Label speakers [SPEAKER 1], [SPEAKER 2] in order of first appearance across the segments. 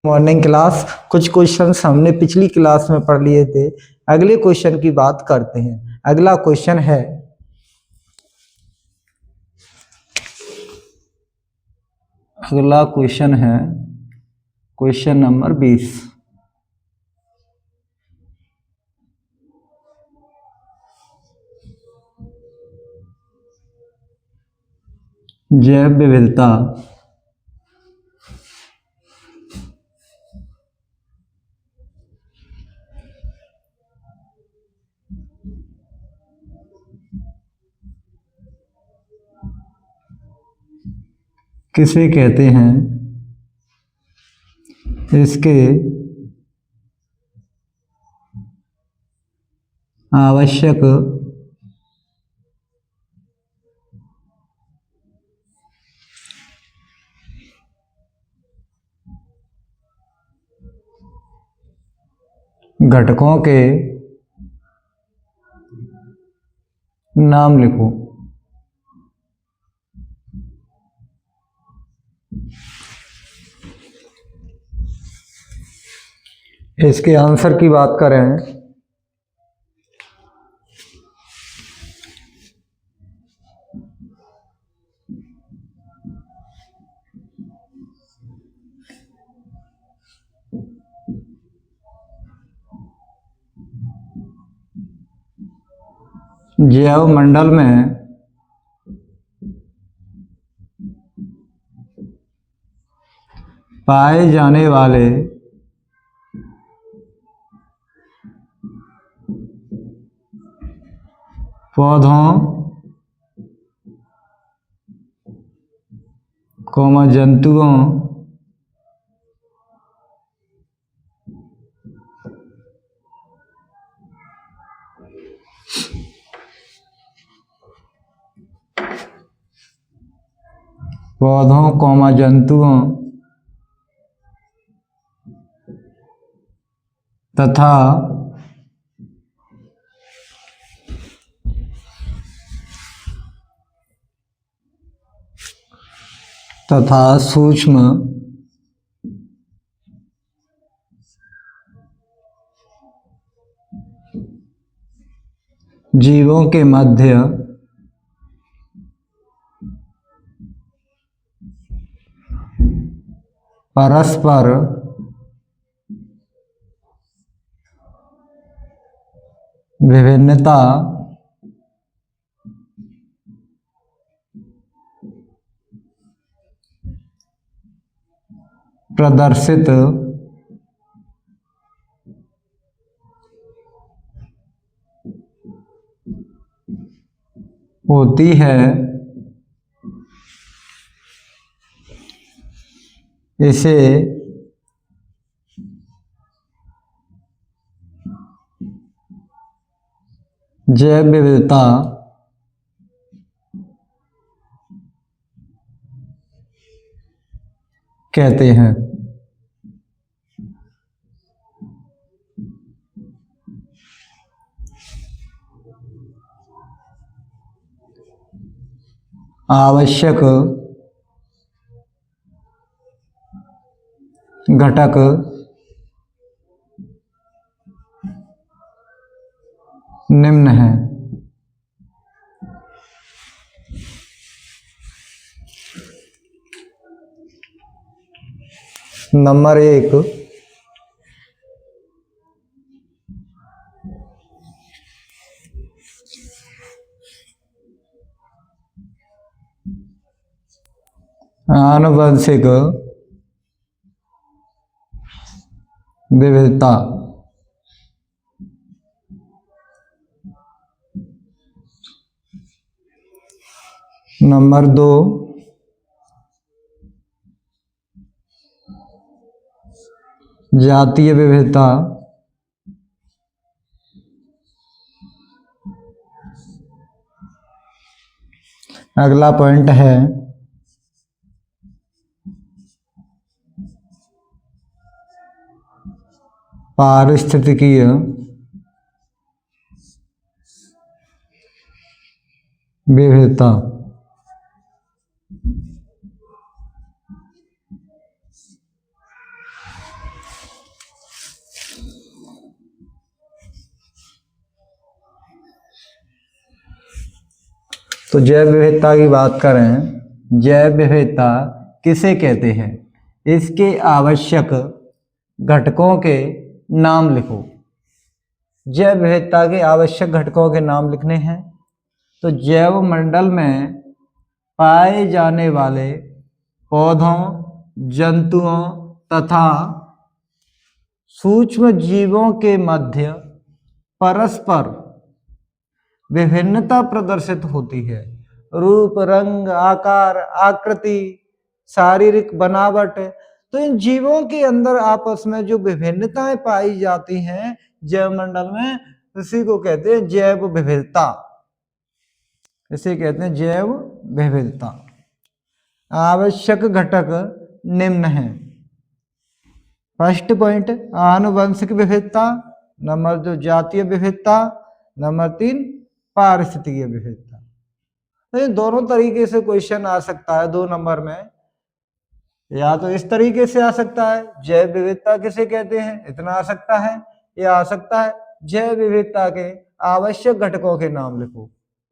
[SPEAKER 1] Morning class. कुछ questions हमने पिछली क्लास में पढ़ लिए थे। अगले क्वेश्चन की बात करते हैं। अगला क्वेश्चन है क्वेश्चन नंबर 20। जैव विविधता किसे कहते हैं? इसके आवश्यक घटकों के नाम लिखो। इसके आंसर की बात करें जैव मंडल में पाए जाने वाले पौधों जंतुओं जंतुओं तथा सूक्ष्म जीवों के मध्य परस्पर विभिन्नता प्रदर्शित होती है, इसे जैव विविधता कहते हैं। आवश्यक घटक निम्न है। नंबर 1, आनुवंशिक विविधता। नंबर 2, जातीय विविधता। अगला पॉइंट है पारिस्थितिकीय विविधता। तो जैव विविधता की बात करें, जैव विविधता किसे कहते हैं? इसके आवश्यक घटकों के नाम लिखो। जैव विविधता के आवश्यक घटकों के नाम लिखने हैं। तो जैव मंडल में पाए जाने वाले पौधों, जंतुओं तथा सूक्ष्म जीवों के मध्य परस्पर विभिन्नता प्रदर्शित होती है। रूप, रंग, आकार, आकृति, शारीरिक बनावट। तो इन जीवों के अंदर आपस में जो विभिन्नताएं पाई जाती हैं जैव मंडल में, इसी को कहते हैं जैव विविधता। इसे कहते हैं जैव विविधता। आवश्यक घटक निम्न हैं। फर्स्ट पॉइंट आनुवंशिक विविधता, नंबर 2 जातीय विविधता, नंबर 3 पारिस्थितिकीय विविधता। तो ये दोनों तरीके से क्वेश्चन आ सकता है 2 नंबर में। या तो इस तरीके से आ सकता है जैव विविधता किसे कहते हैं, इतना आ सकता है, या आ सकता है जैव विविधता के आवश्यक घटकों के नाम लिखो।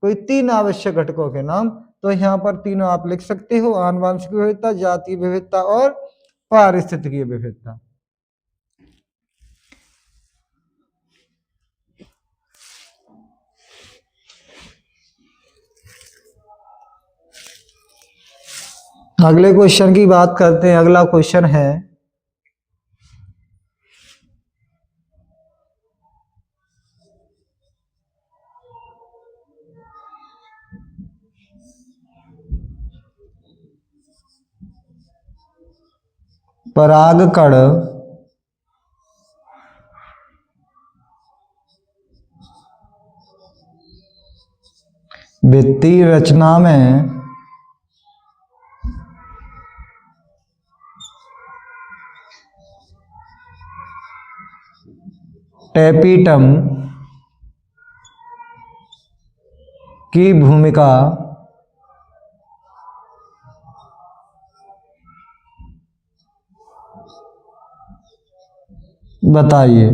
[SPEAKER 1] कोई 3 आवश्यक घटकों के नाम, तो यहाँ पर तीनों आप लिख सकते हो, आनुवंशिक विविधता, जातीय विविधता और पारिस्थितिकीय विविधता। अगले क्वेश्चन की बात करते हैं। अगला क्वेश्चन है परागकण वित्तीय रचना में टैपीटम की भूमिका बताइए।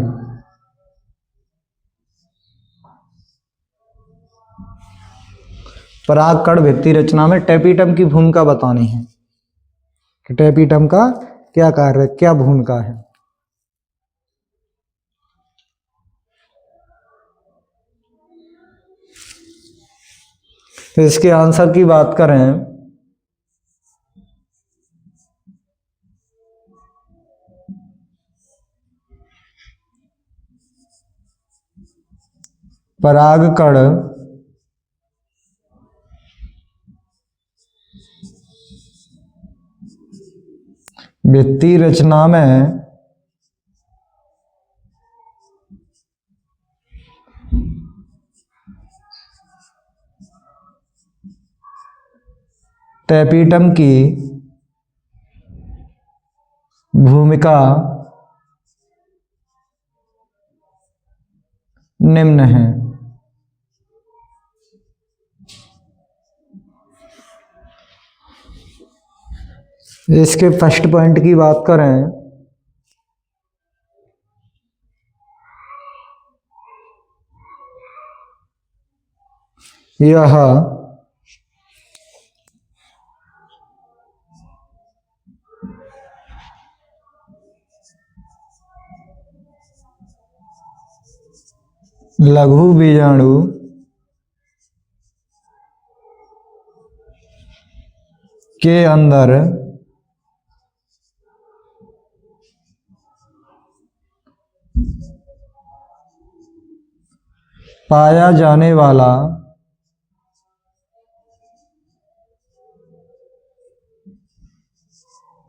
[SPEAKER 1] परागकण वित्तीय रचना में टैपीटम की भूमिका बतानी है कि टैपीटम का क्या कार्य, क्या भूमिका है। तो इसके आंसर की बात करें, परागकण वित्तीय रचना में टैपीटम की भूमिका निम्न है। इसके फर्स्ट पॉइंट की बात करें, यह लघु बीजाणु के अंदर पाया जाने वाला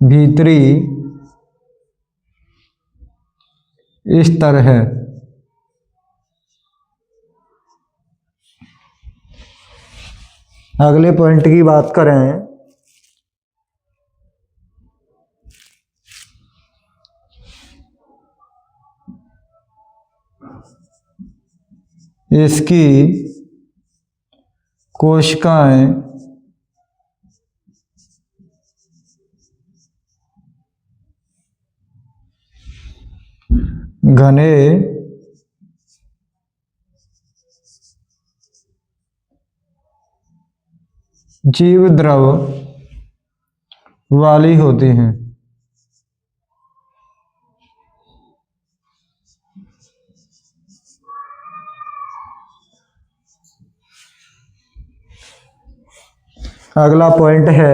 [SPEAKER 1] भीतरी स्तर है। अगले पॉइंट की बात करें, इसकी कोशिकाएं घने जीव द्रव वाली होती हैं। अगला पॉइंट है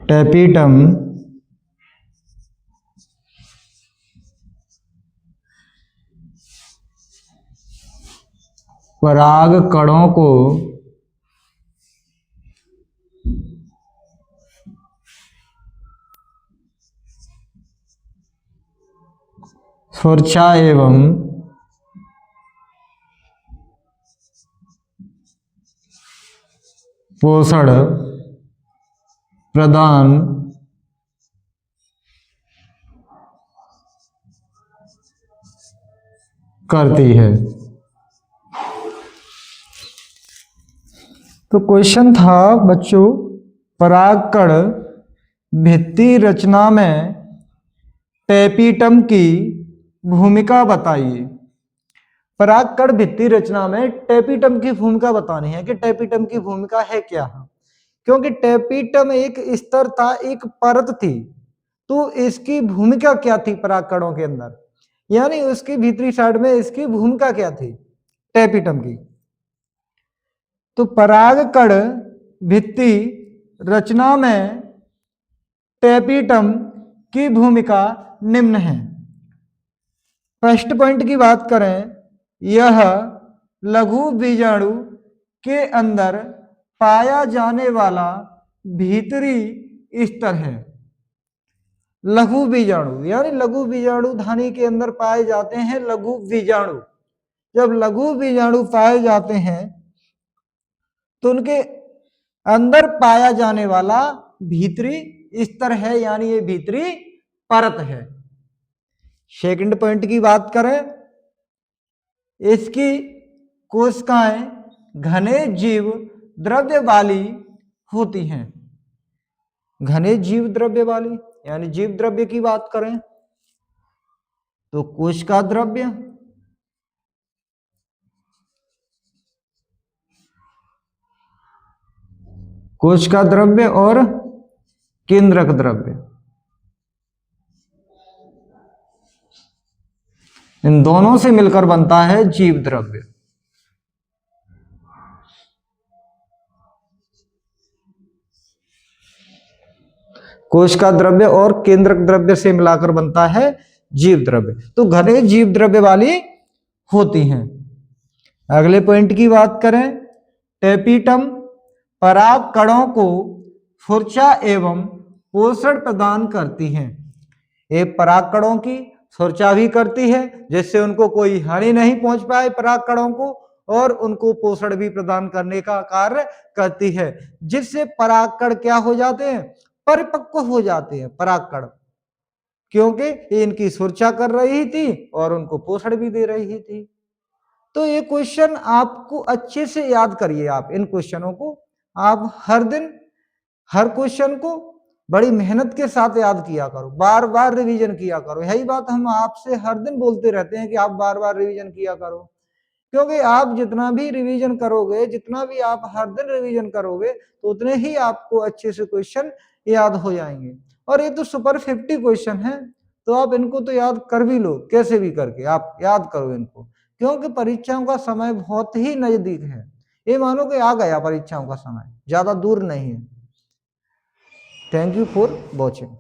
[SPEAKER 1] टेपिटम पराग कणों को सुरक्षा एवं पोषण प्रदान करती है। तो क्वेश्चन था बच्चों, परागकण भित्ति रचना में टेपिटम की भूमिका बताइए। परागकण भित्ति रचना में टेपिटम की भूमिका बतानी है कि टेपिटम की भूमिका है क्या। क्योंकि टेपिटम एक स्तर था, एक परत थी, तो इसकी भूमिका क्या थी परागकणों के अंदर, यानी उसकी भीतरी साइड में इसकी भूमिका क्या थी टेपिटम की। तो परागकण भित्ति रचना में टेपिटम की भूमिका निम्न है। फर्स्ट पॉइंट की बात करें, यह लघु बीजाणु के अंदर पाया जाने वाला भीतरी स्तर है। लघु बीजाणु यानी लघु बीजाणु धानी के अंदर पाए जाते हैं लघु बीजाणु। जब लघु बीजाणु पाए जाते हैं तो उनके अंदर पाया जाने वाला भीतरी स्तर है, यानी ये भीतरी परत है। सेकंड पॉइंट की बात करें, इसकी कोशिकाएं घने जीव द्रव्य वाली होती हैं। घने जीव द्रव्य वाली यानी जीव द्रव्य की बात करें तो कोशिका द्रव्य, कोशिका द्रव्य और केंद्रक द्रव्य, इन दोनों से मिलकर बनता है जीव द्रव्य। कोशिका द्रव्य और केंद्रक द्रव्य से मिलाकर बनता है जीव द्रव्य। तो घने जीव द्रव्य वाली होती हैं। अगले पॉइंट की बात करें, टेपिटम पराग कणों को सुरक्षा एवं पोषण प्रदान करती हैं। ये पराग कणों की सुरक्षा भी करती है जिससे उनको कोई हानि नहीं पहुंच पाए पराग कणों को, और उनको पोषण भी प्रदान करने का कार्य करती है, जिससे परागकण क्या हो जाते हैं, परिपक्व हो जाते हैं परागकण, क्योंकि ये इनकी सुरक्षा कर रही थी और उनको पोषण भी दे रही थी। तो ये क्वेश्चन आपको अच्छे से याद करिए। आप इन क्वेश्चनों को आप हर दिन हर क्वेश्चन को बड़ी मेहनत के साथ याद किया करो, बार बार रिवीजन किया करो। यही बात हम आपसे हर दिन बोलते रहते हैं कि आप बार बार रिवीजन किया करो, क्योंकि आप जितना भी रिवीजन करोगे, जितना भी आप हर दिन रिवीजन करोगे, तो उतने ही आपको अच्छे से क्वेश्चन याद हो जाएंगे। और ये तो सुपर 50 क्वेश्चन है, तो आप इनको तो याद कर भी लो, कैसे भी करके आप याद करो इनको, क्योंकि परीक्षाओं का समय बहुत ही नजदीक है। ये मानो कि आ गया परीक्षाओं का समय, ज्यादा दूर नहीं है। Thank you for watching.